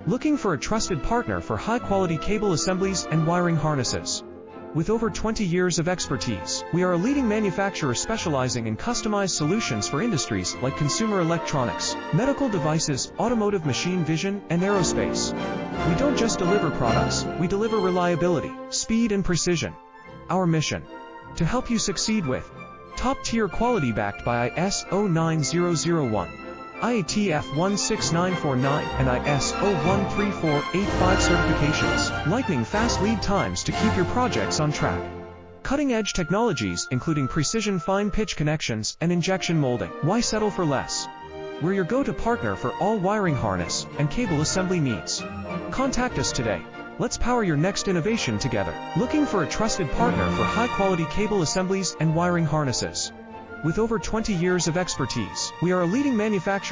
Looking for a trusted partner for high-quality cable assemblies and wiring harnesses? With over 20 years of expertise, we are a leading manufacturer specializing in customized solutions for industries like consumer electronics, medical devices, automotive machine vision, and aerospace. We don't just deliver products, we deliver reliability, speed, and precision. Our mission: to help you succeed with top-tier quality backed by ISO 9001, IATF 16949, and ISO 13485 certifications, lightning fast lead times to keep your projects on track. Cutting-edge technologies including precision fine-pitch connections and injection molding. Why settle for less? We're your go-to partner for all wiring harness and cable assembly needs. Contact us today. Let's power your next innovation together. Looking for a trusted partner for high-quality cable assemblies and wiring harnesses? With over 20 years of expertise, we are a leading manufacturer